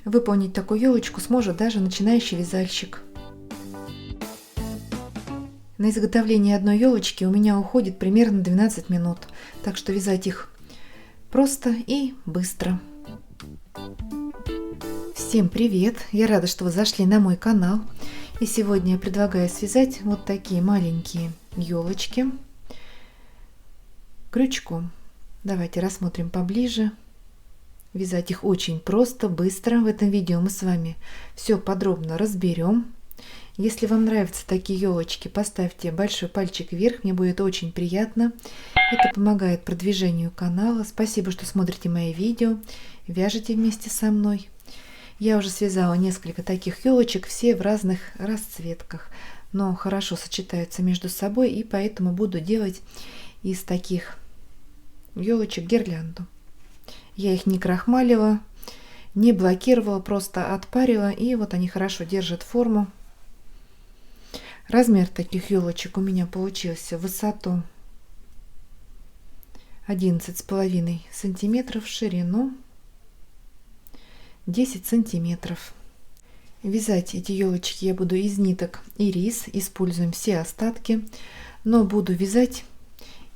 Выполнить такую елочку сможет даже начинающий вязальщик. На изготовление одной елочки у меня уходит примерно 12 минут, так что вязать их просто и быстро. Всем привет! Я рада, что вы зашли на мой канал. И сегодня я предлагаю связать вот такие маленькие елочки крючком. Давайте рассмотрим поближе. Вязать их очень просто, быстро. В этом видео мы с вами все подробно разберем. Если вам нравятся такие елочки, поставьте большой пальчик вверх, мне будет очень приятно. Это помогает продвижению канала. Спасибо, что смотрите мои видео, вяжете вместе со мной. Я уже связала несколько таких елочек, все в разных расцветках, но хорошо сочетаются между собой, и поэтому буду делать из таких елочек гирлянду. Я их не крахмалила, не блокировала, просто отпарила, и вот они хорошо держат форму. Размер таких елочек у меня получился в высоту 11,5 сантиметров, в ширину 10 сантиметров. Вязать эти елочки я буду из ниток ирис, используем все остатки, но буду вязать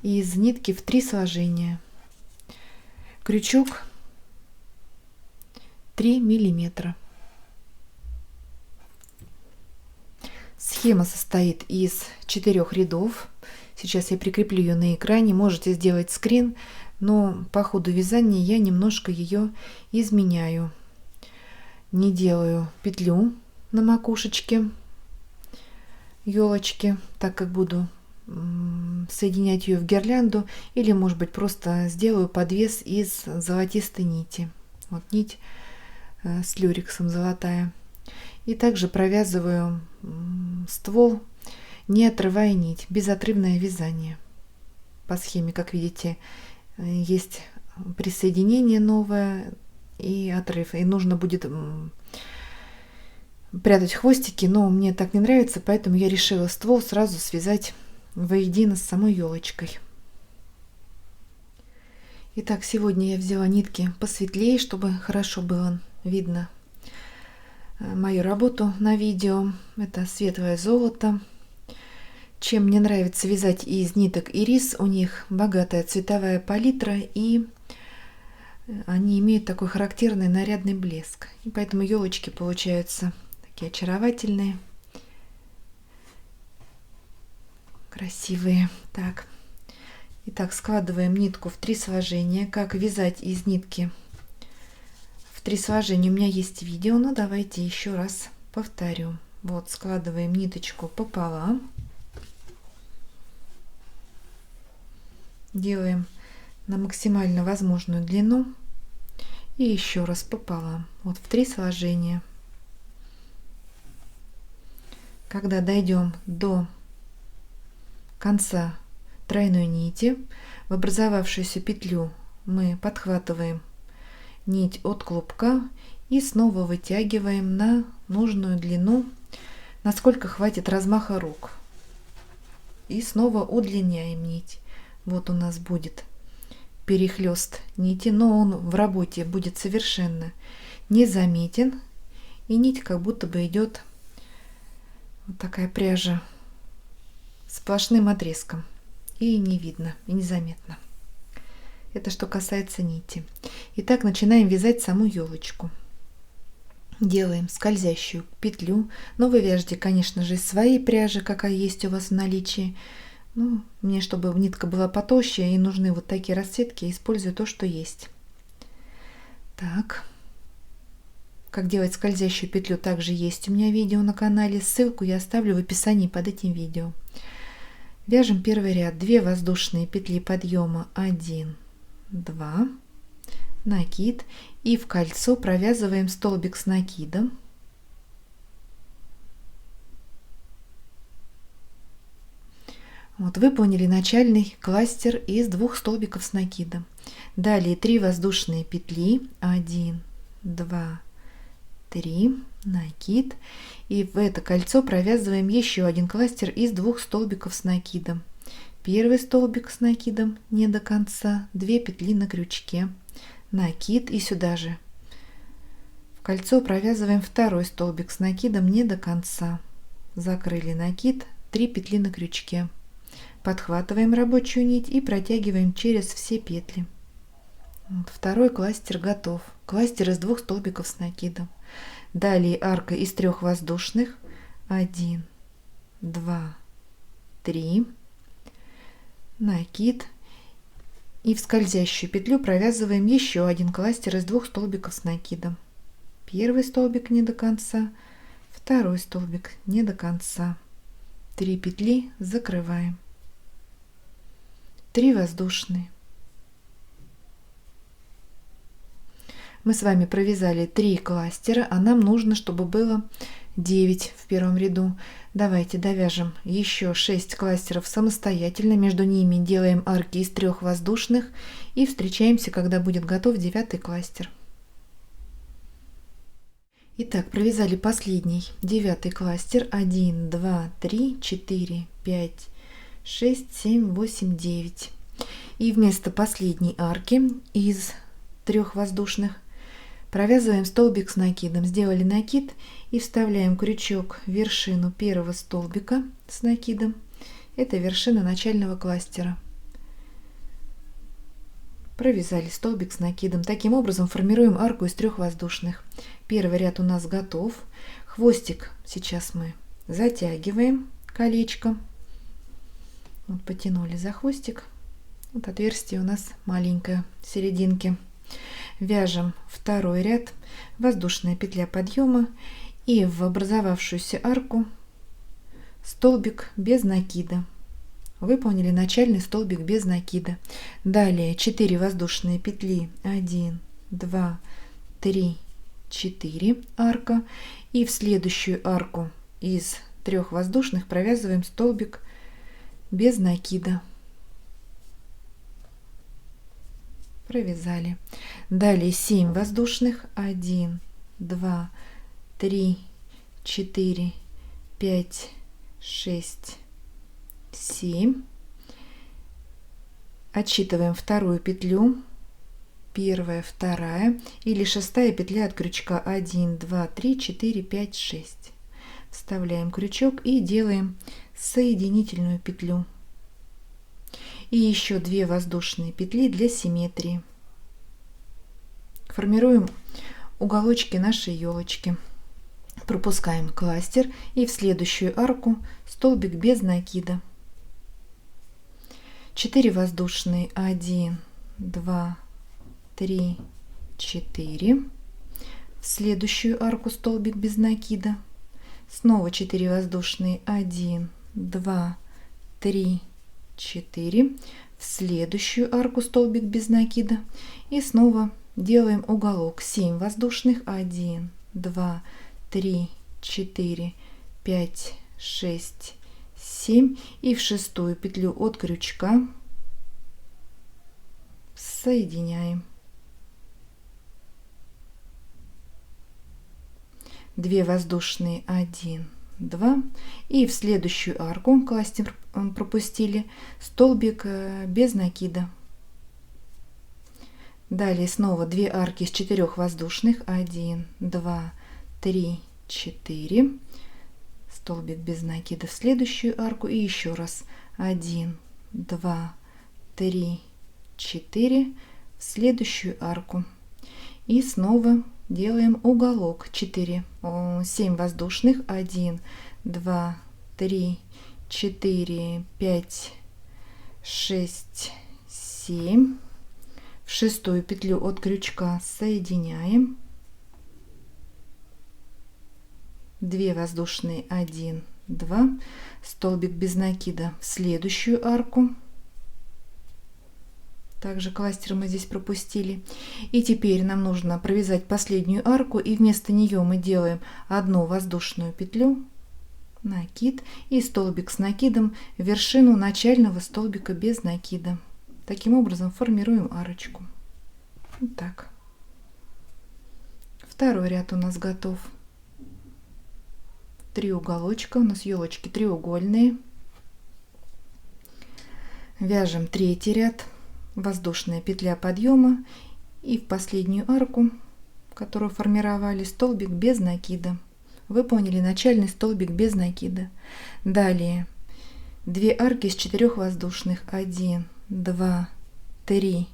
из нитки в 3 сложения. Крючок 3 миллиметра. Схема состоит из 4 рядов. Сейчас я прикреплю ее на экране. Можете сделать скрин, но по ходу вязания я немножко ее изменяю. Не делаю петлю на макушечке елочки, так как буду соединять ее в гирлянду, или может быть просто сделаю подвес из золотистой нити. Вот нить с люрексом золотая. И также провязываю ствол, не отрывая нить, безотрывное вязание. По схеме, как видите, есть присоединение новое и отрыв. И нужно будет прятать хвостики, но мне так не нравится, поэтому я решила ствол сразу связать воедино с самой елочкой. Итак, сегодня я взяла нитки посветлее, чтобы хорошо было видно мою работу на видео. Это светлое золото. Чем мне нравится вязать из ниток ирис, у них богатая цветовая палитра, и они имеют такой характерный нарядный блеск. И поэтому елочки получаются такие очаровательные, красивые. Так. Итак, складываем нитку в 3 сложения. Как вязать из нитки в 3 сложения у меня есть видео, но давайте еще раз повторю. Вот, складываем ниточку пополам, делаем на максимально возможную длину и еще раз пополам. Вот в 3 сложения. Когда дойдем до конца тройной нити, в образовавшуюся петлю мы подхватываем нить от клубка и снова вытягиваем на нужную длину, насколько хватит размаха рук, и снова удлиняем нить. Вот у нас будет перехлест нити, но он в работе будет совершенно незаметен, и нить как будто бы идет вот такая пряжа сплошным отрезком, и не видно, и незаметно. Это что касается нити. Итак, начинаем вязать саму елочку. Делаем скользящую петлю, но вы вяжете, конечно же, из своей пряжи, какая есть у вас в наличии. Ну, мне, чтобы нитка была потолще и нужны вот такие расцветки, использую то, что есть. Так, как делать скользящую петлю, также есть у меня видео на канале. Ссылку я оставлю в описании под этим видео. Вяжем первый ряд. 2 воздушные петли подъема, 1, 2, накид, и в кольцо провязываем столбик с накидом. Вот, выполнили начальный кластер из 2 столбиков с накидом. Далее 3 воздушные петли, 1, 2, 3, накид, и в это кольцо провязываем еще один кластер из 2 столбиков с накидом. Первый столбик с накидом не до конца, 2 петли на крючке, накид, и сюда же в кольцо провязываем второй столбик с накидом не до конца. Закрыли накид, 3 петли на крючке. Подхватываем рабочую нить и протягиваем через все петли. Вот, второй кластер готов. Кластер из 2 столбиков с накидом. Далее арка из 3 воздушных. 1, 2, 3. Накид. И в скользящую петлю провязываем еще один кластер из 2 столбиков с накидом. Первый столбик не до конца, второй столбик не до конца. 3 петли закрываем. 3 воздушные. Мы с вами провязали 3 кластера, а нам нужно, чтобы было 9 в первом ряду. Давайте довяжем еще 6 кластеров самостоятельно. Между ними делаем арки из 3 воздушных и встречаемся, когда будет готов 9 кластер. Итак, провязали последний 9 кластер. 1, 2, 3, 4, 5, 6, 7, 8, 9. И вместо последней арки из 3 воздушных провязываем столбик с накидом. Сделали накид и вставляем крючок в вершину первого столбика с накидом. Это вершина начального кластера. Провязали столбик с накидом. Таким образом формируем арку из 3 воздушных. Первый ряд у нас готов. Хвостик сейчас мы затягиваем колечко. Вот потянули за хвостик. Вот отверстие у нас маленькое в серединке. Вяжем второй ряд, воздушная петля подъема и в образовавшуюся арку столбик без накида. Выполнили начальный столбик без накида. Далее 4 воздушные петли. 1, 2, 3, 4 арка. И в следующую арку из 3 воздушных провязываем столбик без накида. Провязали. Далее 7 воздушных. 1, 2, 3, 4, 5, 6, 7. Отсчитываем вторую петлю. Первая, вторая или шестая петля от крючка. 1, 2, 3, 4, 5, 6. Вставляем крючок и делаем соединительную петлю. И еще 2 воздушные петли для симметрии. Формируем уголочки нашей елочки. Пропускаем кластер и в следующую арку столбик без накида. 4 воздушные. 1, 2, 3, 4. В следующую арку столбик без накида. Снова 4 воздушные. 1, 2, 3, 4. В следующую арку столбик без накида. И снова делаем уголок. 7 воздушных. 1, 2, 3, 4, 5, 6, 7. И в шестую петлю от крючка соединяем. 2 воздушные. 1, 2. И в следующую арку кластер пропустили столбик без накида. Далее снова 2 арки из 4 воздушных. 1, 2, 3, 4. Столбик без накида в следующую арку. И еще раз 1, 2, 3, 4 в следующую арку. И снова делаем уголок. 7 воздушных. 1, 2, 3, 4, 5, 6, 7. В шестую петлю от крючка соединяем. 2 воздушные. 1, 2. Столбик без накида в следующую арку. Также кластер мы здесь пропустили. И теперь нам нужно провязать последнюю арку, и вместо нее мы делаем 1 воздушную петлю, накид и столбик с накидом в вершину начального столбика без накида. Таким образом формируем арочку. Вот так. Второй ряд у нас готов. 3 уголочка, у нас елочки треугольные. Вяжем третий ряд. Воздушная петля подъема и в последнюю арку которую формировали, столбик без накида. Выполнили начальный столбик без накида. Далее 2 арки из 4 воздушных. 1, 2, 3,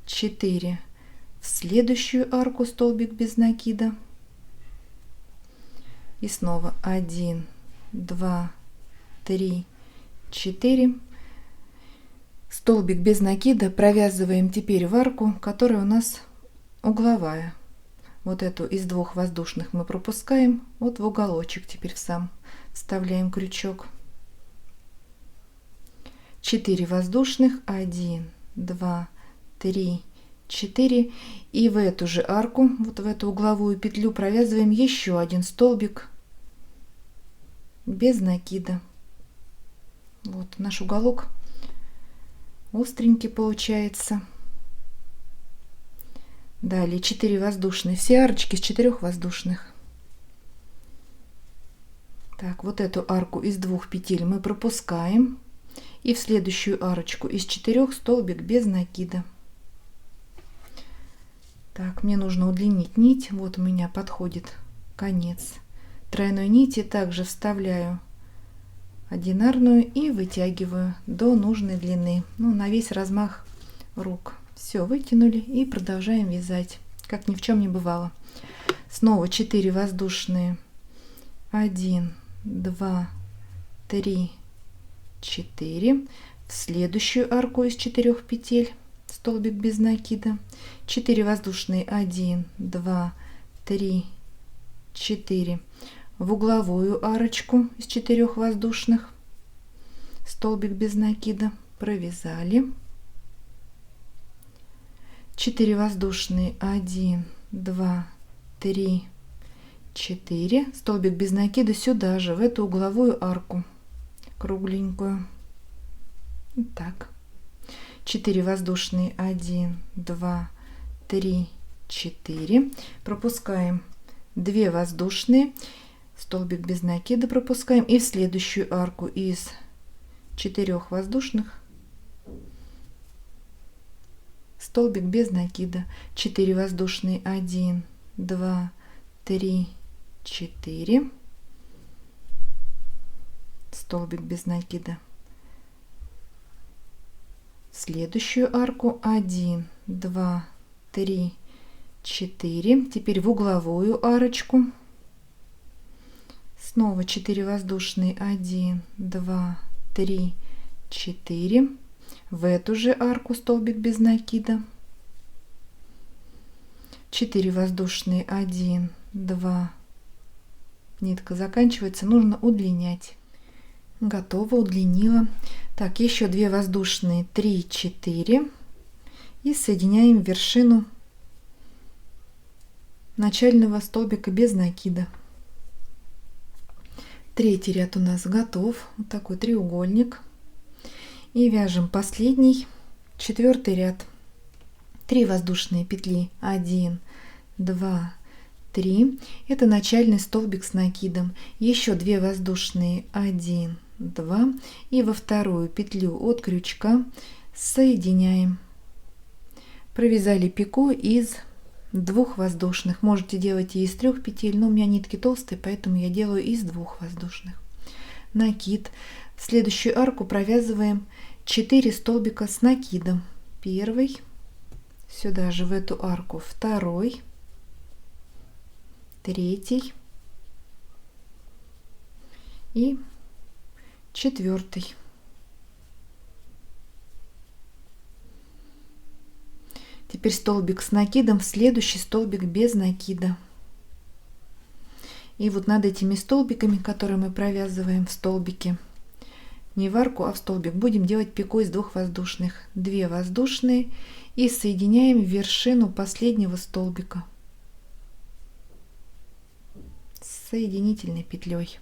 4. В следующую арку столбик без накида. И снова 1, 2, 3, 4. Столбик без накида провязываем теперь в арку, которая у нас угловая. Вот эту из 2 воздушных мы пропускаем, вот в уголочек теперь в сам вставляем крючок. 4 воздушных, 1, 2, 3, 4. И в эту же арку, вот в эту угловую петлю провязываем еще один столбик без накида. Вот наш уголок остренький получается. Далее 4 воздушные, все арочки из 4 воздушных. Так, вот эту арку из 2 петель мы пропускаем. И в следующую арочку из 4 столбик без накида. Так, мне нужно удлинить нить. Вот у меня подходит конец тройной нити. Также вставляю одинарную и вытягиваю до нужной длины. Ну, на весь размах рук. Все, вытянули и продолжаем вязать, как ни в чем не бывало. Снова 4 воздушные. 1, 2, 3, 4. В следующую арку из 4 петель столбик без накида. 4 воздушные. 1, 2, 3, 4. В угловую арочку из 4 воздушных столбик без накида провязали. 4 воздушные. 1, 2, 3, 4. Столбик без накида сюда же, в эту угловую арку кругленькую. Вот так. 4 воздушные. 1, 2, 3, 4. Пропускаем 2 воздушные, столбик без накида пропускаем, и в следующую арку из 4 воздушных столбик без накида. 4 воздушные. 1, 2, 3, 4. Столбик без накида. В следующую арку 1, 2, 3, 4. Теперь в угловую арочку снова 4 воздушные. 1, 2, 3, 4. В эту же арку столбик без накида. 4 воздушные. 1, 2. Нитка заканчивается, нужно удлинять. Готово, удлинила. Так, еще 2 воздушные. 3, 4. И соединяем вершину начального столбика без накида. Третий ряд у нас готов. Вот такой треугольник. И вяжем последний, 4-й ряд. 3 воздушные петли. 1, 2, 3. Это начальный столбик с накидом. Еще 2 воздушные. 1, 2. И во вторую петлю от крючка соединяем. Провязали пико из 2 воздушных. Можете делать и из 3 петель, но у меня нитки толстые, поэтому я делаю из 2 воздушных. Накид. В следующую арку провязываем 4 столбика с накидом. Первый, сюда же в эту арку, второй, третий и 4. Теперь столбик с накидом, следующий столбик без накида. И вот над этими столбиками, которые мы провязываем в столбике, не в арку, а в столбик, будем делать пико из 2 воздушных. 2 воздушные и соединяем вершину последнего столбика с соединительной петлей.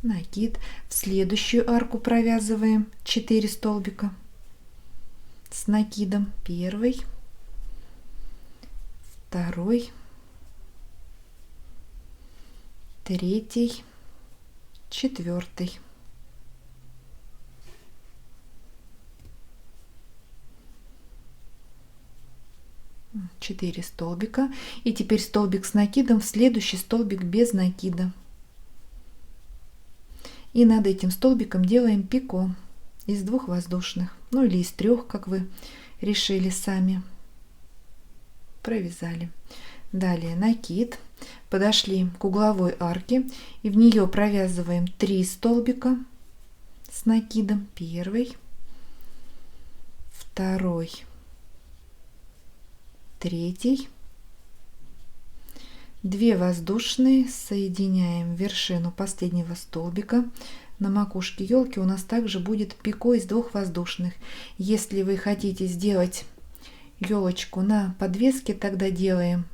Накид. В следующую арку провязываем 4 столбика с накидом. Первый, второй, третий, 4. 4 столбика. И теперь столбик с накидом в следующий столбик без накида. И над этим столбиком делаем пико из 2 воздушных, ну или из 3, как вы решили сами. Провязали. Далее накид. Подошли к угловой арке и в нее провязываем 3 столбика с накидом. Первый, второй, третий. 2 воздушные, соединяем вершину последнего столбика. На макушке елки у нас также будет пико из 2 воздушных. Если вы хотите сделать елочку на подвеске, тогда делаем.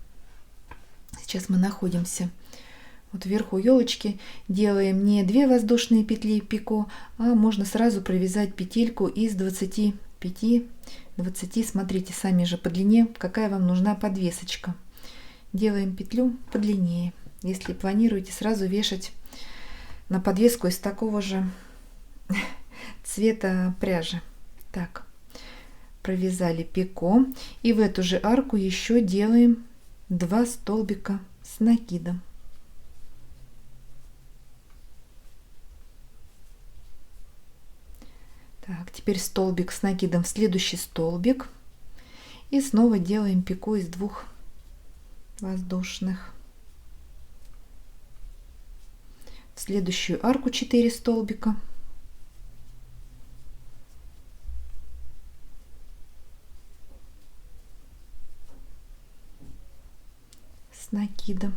Сейчас мы находимся вот вверху елочки, делаем не 2 воздушные петли пико, а можно сразу провязать петельку из 25-20. Смотрите сами же по длине, какая вам нужна подвесочка. Делаем петлю подлиннее, если планируете сразу вешать на подвеску из такого же цвета пряжи. Так, провязали пико и в эту же арку еще делаем 2 столбика с накидом. Так, теперь столбик с накидом в следующий столбик и снова делаем пико из 2 воздушных. В следующую арку 4 столбика. С накидом.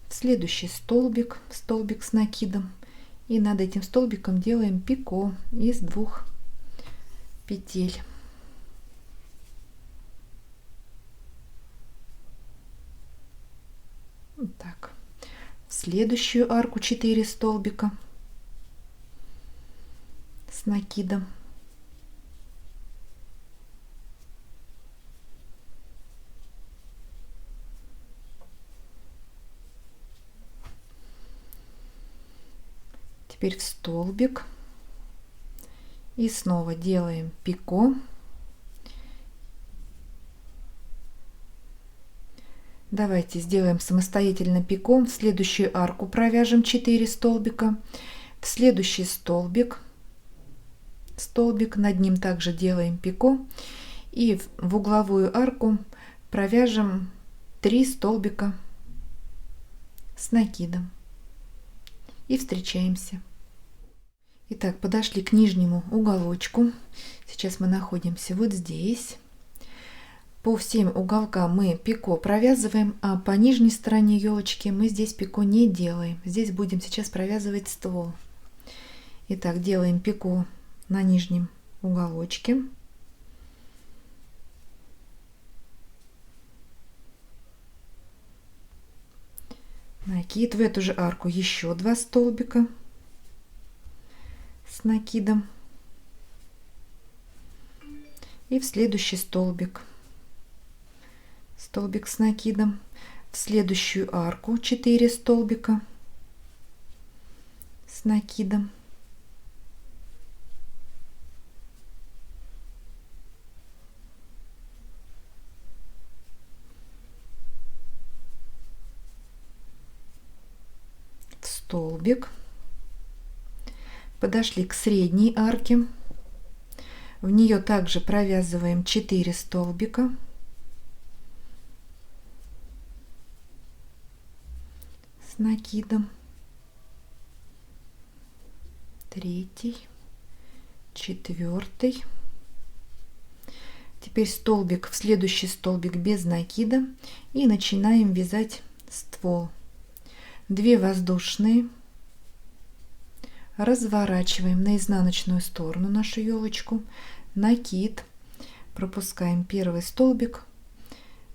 В следующий столбик, столбик с накидом. И над этим столбиком делаем пико из 2 петель. Вот так. В следующую арку 4 столбика с накидом. Теперь в столбик и снова делаем пико. Давайте сделаем самостоятельно пико. В следующую арку провяжем 4 столбика. В следующий столбик, над ним также делаем пико. И в угловую арку провяжем 3 столбика с накидом. И встречаемся. Итак, подошли к нижнему уголочку. Сейчас мы находимся вот здесь. По всем уголкам мы пико провязываем, а по нижней стороне елочки мы здесь пико не делаем. Здесь будем сейчас провязывать ствол. Итак, делаем пико на нижнем уголочке. Накид. В эту же арку еще 2 столбика с накидом. И в следующий столбик. Столбик с накидом. В следующую арку 4 столбика с накидом. В столбик. Подошли к средней арке. В нее также провязываем 4 столбика. С накидом. 3, 4. Теперь столбик в следующий столбик без накида и начинаем вязать ствол. 2 воздушные. Разворачиваем на изнаночную сторону нашу елочку. Накид. Пропускаем первый столбик.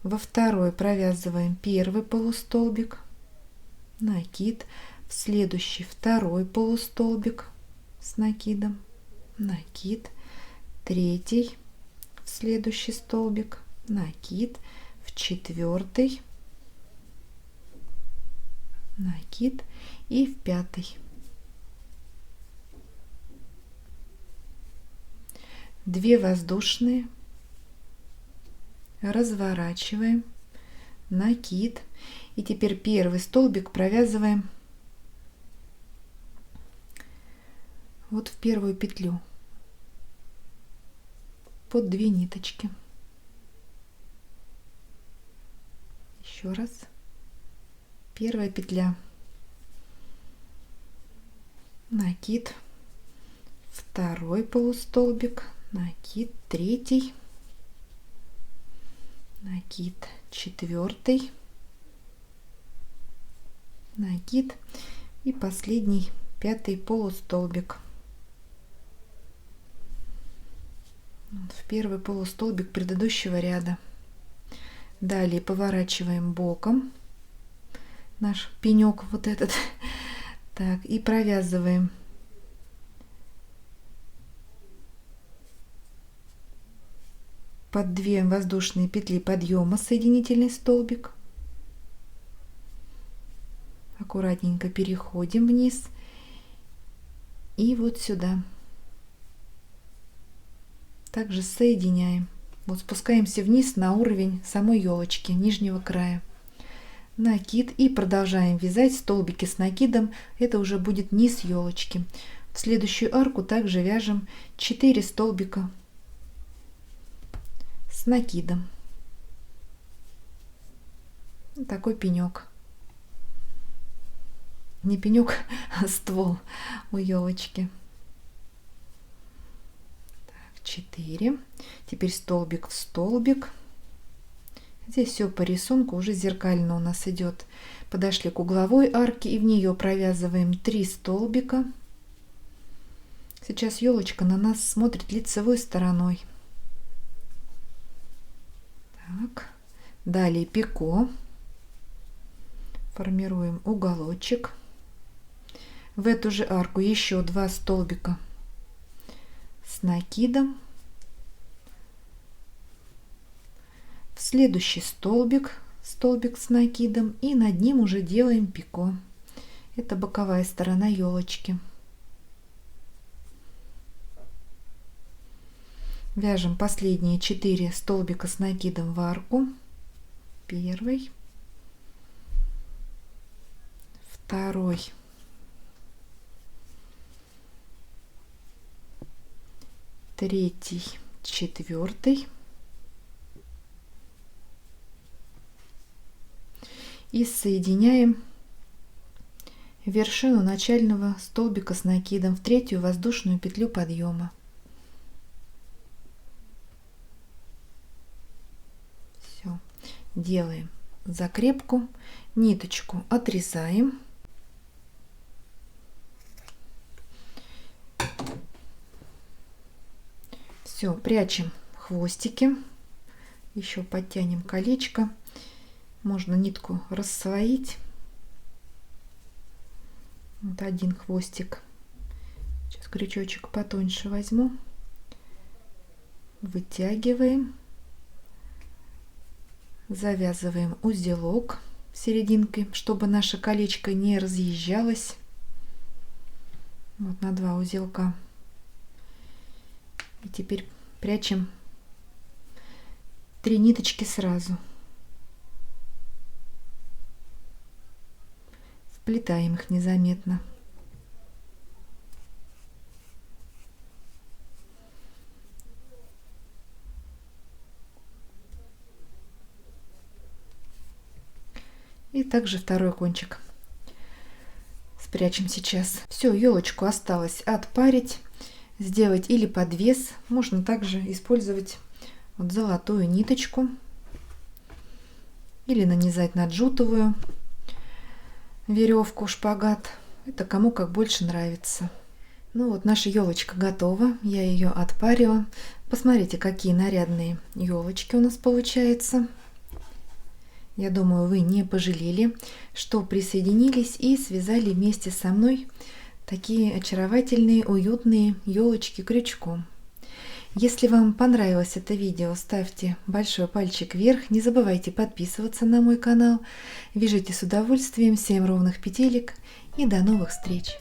Во второй провязываем первый полустолбик. Накид. В следующий второй полустолбик с накидом. Накид. 3. В следующий столбик. Накид. В 4. Накид. И в 5. 2 воздушные, разворачиваем, накид, и теперь первый столбик провязываем вот в первую петлю под 2 ниточки. Еще раз. Первая петля, накид, второй полустолбик, накид, третий, накид, четвертый, накид и последний 5-й полустолбик. В первый полустолбик предыдущего ряда. Далее поворачиваем боком наш пенек вот этот. Так, и провязываем под 2 воздушные петли подъема соединительный столбик. Аккуратненько переходим вниз и вот сюда. Также соединяем. Вот спускаемся вниз на уровень самой елочки, нижнего края. Накид и продолжаем вязать столбики с накидом. Это уже будет низ елочки. В следующую арку также вяжем 4 столбика с накидом. Вот такой пенек. Не пенек, а ствол у елочки. 4. Теперь столбик в столбик. Здесь все по рисунку уже зеркально у нас идет. Подошли к угловой арке и в нее провязываем 3 столбика. Сейчас елочка на нас смотрит лицевой стороной. Так. Далее пико. Формируем уголочек. В эту же арку еще 2 столбика с накидом. В следующий столбик с накидом, и над ним уже делаем пико. Это боковая сторона елочки. Вяжем последние 4 столбика с накидом в арку. Первый, второй, третий, четвертый. И соединяем вершину начального столбика с накидом в 3-ю воздушную петлю подъема. Все. Делаем закрепку, ниточку отрезаем. Все, прячем хвостики, еще подтянем колечко. Можно нитку рассвоить. Вот один хвостик. Сейчас крючочек потоньше возьму. Вытягиваем. Завязываем узелок серединкой, чтобы наше колечко не разъезжалось. Вот на 2 узелка. И теперь прячем 3 ниточки сразу. Вплетаем их незаметно. И также второй кончик спрячем сейчас. Все, елочку осталось отпарить, сделать или подвес. Можно также использовать вот золотую ниточку или нанизать на джутовую веревку, шпагат. Это кому как больше нравится. Ну вот наша елочка готова. Я ее отпарила. Посмотрите, какие нарядные елочки у нас получаются. Я думаю, вы не пожалели, что присоединились и связали вместе со мной такие очаровательные, уютные елочки крючком. Если вам понравилось это видео, ставьте большой пальчик вверх. Не забывайте подписываться на мой канал. Вяжите с удовольствием. Всем ровных петелек и до новых встреч!